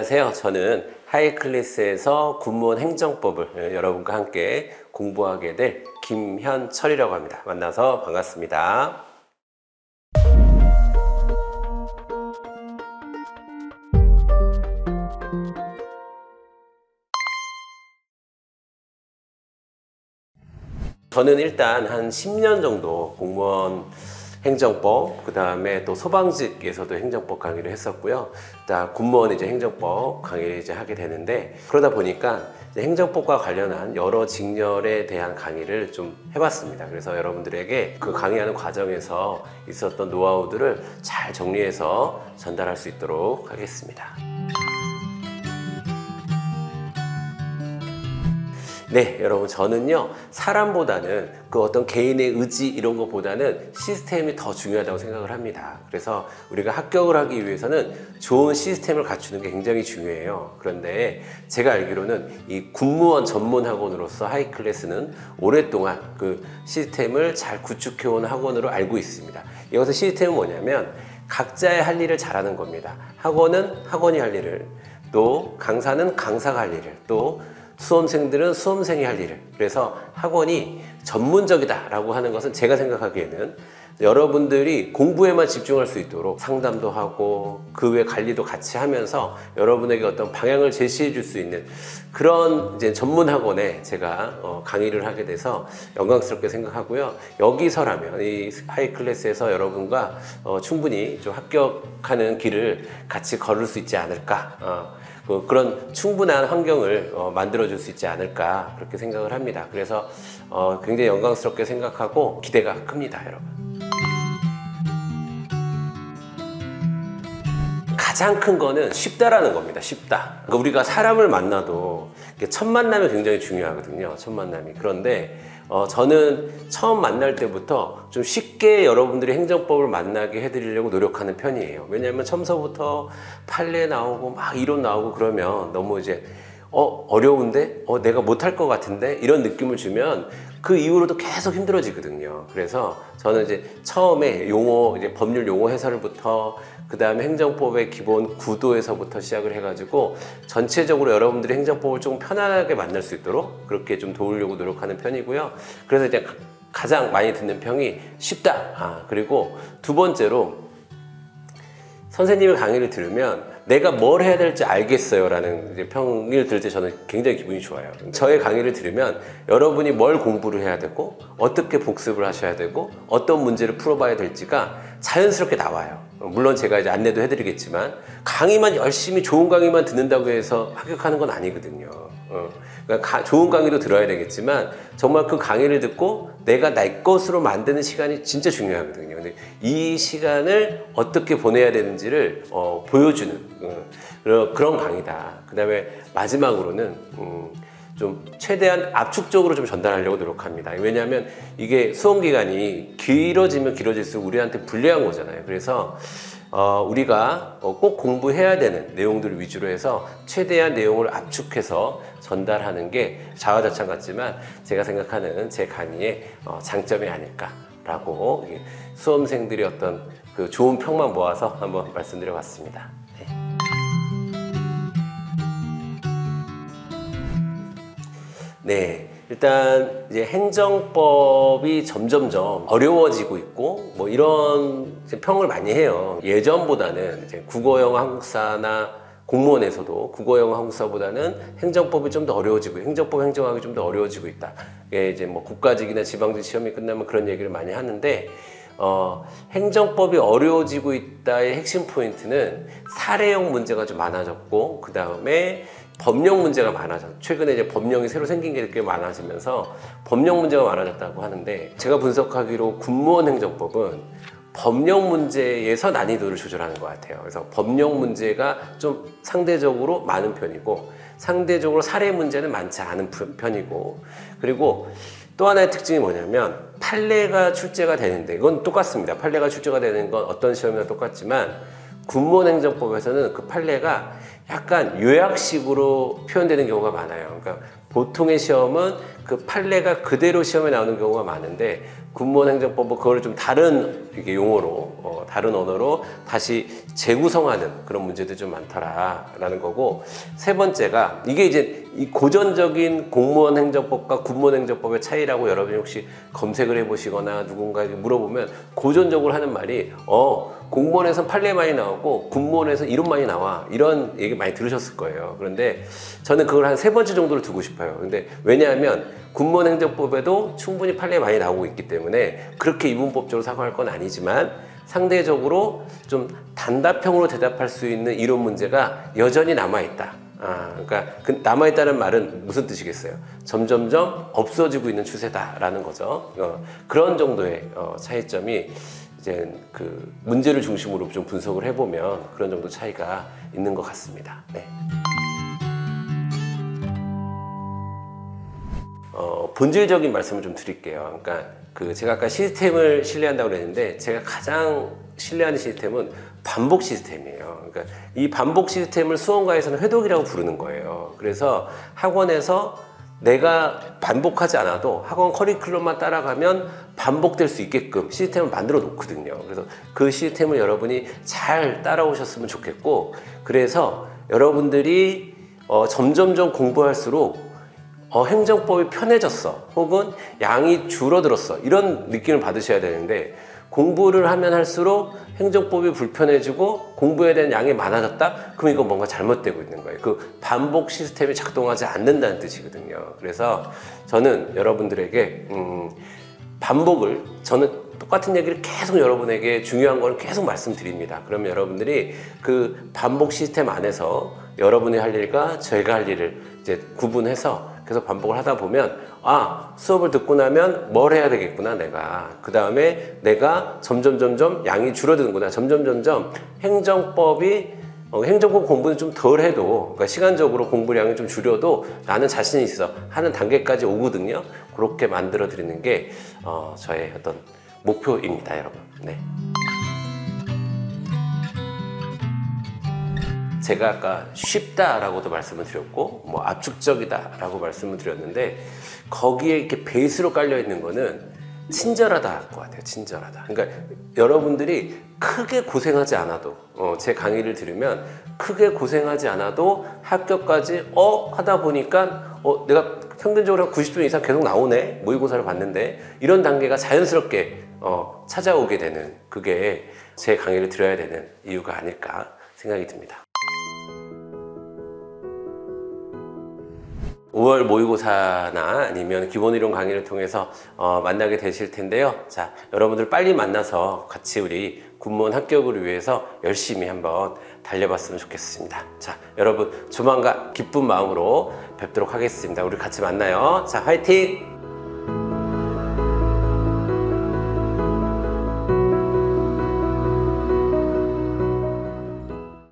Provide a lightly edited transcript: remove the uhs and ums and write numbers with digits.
안녕하세요. 저는 하이클래스에서 군무원 행정법을 여러분과 함께 공부하게 될 김현철이라고 합니다. 만나서 반갑습니다. 저는 일단 한 10년 정도 공무원 행정법, 그 다음에 또 소방직에서도 행정법 강의를 했었고요. 일단 군무원 이제 행정법 강의를 이제 하게 되는데, 그러다 보니까 이제 행정법과 관련한 여러 직렬에 대한 강의를 좀 해봤습니다. 그래서 여러분들에게 그 강의하는 과정에서 있었던 노하우들을 잘 정리해서 전달할 수 있도록 하겠습니다. 네, 여러분, 저는요, 사람보다는 그 어떤 개인의 의지 이런 것보다는 시스템이 더 중요하다고 생각을 합니다. 그래서 우리가 합격을 하기 위해서는 좋은 시스템을 갖추는 게 굉장히 중요해요. 그런데 제가 알기로는 이 군무원 전문 학원으로서 하이클래스는 오랫동안 그 시스템을 잘 구축해온 학원으로 알고 있습니다. 이것의 시스템은 뭐냐면 각자의 할 일을 잘하는 겁니다. 학원은 학원이 할 일을, 또 강사는 강사가 할 일을, 또 수험생들은 수험생이 할 일을. 그래서 학원이 전문적이다 라고 하는 것은 제가 생각하기에는 여러분들이 공부에만 집중할 수 있도록 상담도 하고 그 외 관리도 같이 하면서 여러분에게 어떤 방향을 제시해 줄 수 있는 그런 이제 전문 학원에 제가 강의를 하게 돼서 영광스럽게 생각하고요. 여기서라면 이 하이클래스에서 여러분과 충분히 좀 합격하는 길을 같이 걸을 수 있지 않을까, 그런 충분한 환경을 만들어줄 수 있지 않을까, 그렇게 생각을 합니다. 그래서 굉장히 영광스럽게 생각하고 기대가 큽니다, 여러분. 가장 큰 거는 쉽다라는 겁니다. 쉽다. 그러니까 우리가 사람을 만나도 첫 만남이 굉장히 중요하거든요. 첫 만남이. 그런데 저는 처음 만날 때부터 좀 쉽게 여러분들이 행정법을 만나게 해드리려고 노력하는 편이에요. 왜냐하면 처음서부터 판례 나오고 막 이론 나오고 그러면 너무 이제 어려운데? 내가 못할 것 같은데? 이런 느낌을 주면 그 이후로도 계속 힘들어지거든요. 그래서 저는 이제 처음에 용어, 이제 법률 용어 해설부터 그 다음에 행정법의 기본 구도에서부터 시작을 해가지고 전체적으로 여러분들이 행정법을 조금 편안하게 만날 수 있도록 그렇게 좀 도우려고 노력하는 편이고요. 그래서 이제 가장 많이 듣는 평이 쉽다. 그리고 두 번째로 선생님의 강의를 들으면 내가 뭘 해야 될지 알겠어요 라는 이제 평을 들을 때 저는 굉장히 기분이 좋아요. 저의 강의를 들으면 여러분이 뭘 공부를 해야 되고 어떻게 복습을 하셔야 되고 어떤 문제를 풀어봐야 될지가 자연스럽게 나와요. 물론 제가 이제 안내도 해드리겠지만 강의만 열심히 좋은 강의만 듣는다고 해서 합격하는 건 아니거든요. 그러니까 좋은 강의도 들어야 되겠지만 정말 그 강의를 듣고 내가 내 것으로 만드는 시간이 진짜 중요하거든요. 근데 이 시간을 어떻게 보내야 되는지를 보여주는 그런 강의다. 그 다음에 마지막으로는 좀 최대한 압축적으로 좀 전달하려고 노력합니다. 왜냐하면 이게 수험 기간이 길어지면 길어질수록 우리한테 불리한 거잖아요. 그래서 우리가 꼭 공부해야 되는 내용들을 위주로 해서 최대한 내용을 압축해서 전달하는 게 자화자찬 같지만 제가 생각하는 제 강의의 장점이 아닐까라고 수험생들이 어떤 그 좋은 평만 모아서 한번 말씀드려 봤습니다. 네, 일단 이제 행정법이 점점점 어려워지고 있고 뭐 이런 평을 많이 해요. 예전보다는 이제 국어, 영어, 한국사나 공무원에서도 국어, 영어, 한국사보다는 행정법이 좀 더 어려워지고 행정법 행정하기 좀 더 어려워지고 있다. 이게 이제 뭐 국가직이나 지방직 시험이 끝나면 그런 얘기를 많이 하는데 행정법이 어려워지고 있다의 핵심 포인트는 사례형 문제가 좀 많아졌고 그 다음에 법령 문제가 많아졌죠. 최근에 이제 법령이 새로 생긴 게 꽤 많아지면서 법령 문제가 많아졌다고 하는데 제가 분석하기로 군무원 행정법은 법령 문제에서 난이도를 조절하는 것 같아요. 그래서 법령 문제가 좀 상대적으로 많은 편이고 상대적으로 사례 문제는 많지 않은 편이고 그리고 또 하나의 특징이 뭐냐면 판례가 출제가 되는데 이건 똑같습니다. 판례가 출제가 되는 건 어떤 시험이나 똑같지만 군무원 행정법에서는 그 판례가 약간 요약식으로 표현되는 경우가 많아요. 그러니까 보통의 시험은 그 판례가 그대로 시험에 나오는 경우가 많은데 군무원 행정법은 그걸 좀 다른 이게 용어로 다른 언어로 다시 재구성하는 그런 문제들이 좀 많더라라는 거고, 세 번째가 이게 이제 이 고전적인 공무원 행정법과 군무원 행정법의 차이라고 여러분이 혹시 검색을 해보시거나 누군가에게 물어보면 고전적으로 하는 말이 공무원에서는 판례 많이 나오고 군무원에서 이론 많이 나와, 이런 얘기 많이 들으셨을 거예요. 그런데 저는 그걸 한 세 번째 정도로 두고 싶어요. 근데 왜냐하면 군무원 행정법에도 충분히 판례 많이 나오고 있기 때문에 그렇게 이분법적으로 사고할 건 아니지만 상대적으로 좀 단답형으로 대답할 수 있는 이론 문제가 여전히 남아있다. 그러니까 남아있다는 말은 무슨 뜻이겠어요? 점점점 없어지고 있는 추세다라는 거죠. 그런 정도의 차이점이 이제 그 문제를 중심으로 좀 분석을 해보면 그런 정도 차이가 있는 것 같습니다. 네. 본질적인 말씀을 좀 드릴게요. 그러니까 제가 아까 시스템을 신뢰한다고 그랬는데 제가 가장 신뢰하는 시스템은 반복 시스템이에요. 그러니까 이 반복 시스템을 수험가에서는 회독이라고 부르는 거예요. 그래서 학원에서 내가 반복하지 않아도 학원 커리큘럼만 따라가면 반복될 수 있게끔 시스템을 만들어 놓거든요. 그래서 그 시스템을 여러분이 잘 따라오셨으면 좋겠고, 그래서 여러분들이 점점점 공부할수록 행정법이 편해졌어, 혹은 양이 줄어들었어, 이런 느낌을 받으셔야 되는데, 공부를 하면 할수록 행정법이 불편해지고 공부에 대한 양이 많아졌다? 그럼 이거 뭔가 잘못되고 있는 거예요. 그 반복 시스템이 작동하지 않는다는 뜻이거든요. 그래서 저는 여러분들에게 반복을, 저는 똑같은 얘기를 계속 여러분에게 중요한 거는 계속 말씀드립니다. 그러면 여러분들이 그 반복 시스템 안에서 여러분이 할 일과 제가 할 일을 이제 구분해서 계속 반복을 하다 보면 수업을 듣고 나면 뭘 해야 되겠구나, 내가. 그 다음에 내가 점점 양이 줄어드는구나. 점점 행정법이 행정법 공부는 좀 덜 해도, 그러니까 시간적으로 공부량이 좀 줄여도 나는 자신이 있어 하는 단계까지 오거든요. 그렇게 만들어 드리는 게 저의 어떤 목표입니다, 여러분. 네. 제가 아까 쉽다라고도 말씀을 드렸고, 압축적이다라고 말씀을 드렸는데, 거기에 이렇게 베이스로 깔려 있는 거는 친절하다 할 것 같아요. 친절하다. 그러니까 여러분들이 크게 고생하지 않아도, 제 강의를 들으면 크게 고생하지 않아도 합격까지 하다 보니까 내가 평균적으로 한 90점 이상 계속 나오네, 모의고사를 봤는데, 이런 단계가 자연스럽게 찾아오게 되는, 그게 제 강의를 들어야 되는 이유가 아닐까 생각이 듭니다. 5월 모의고사나 아니면 기본이론 강의를 통해서 만나게 되실 텐데요. 자, 여러분들 빨리 만나서 같이 우리 군무원 합격을 위해서 열심히 한번 달려봤으면 좋겠습니다. 자, 여러분 조만간 기쁜 마음으로 뵙도록 하겠습니다. 우리 같이 만나요. 자, 화이팅!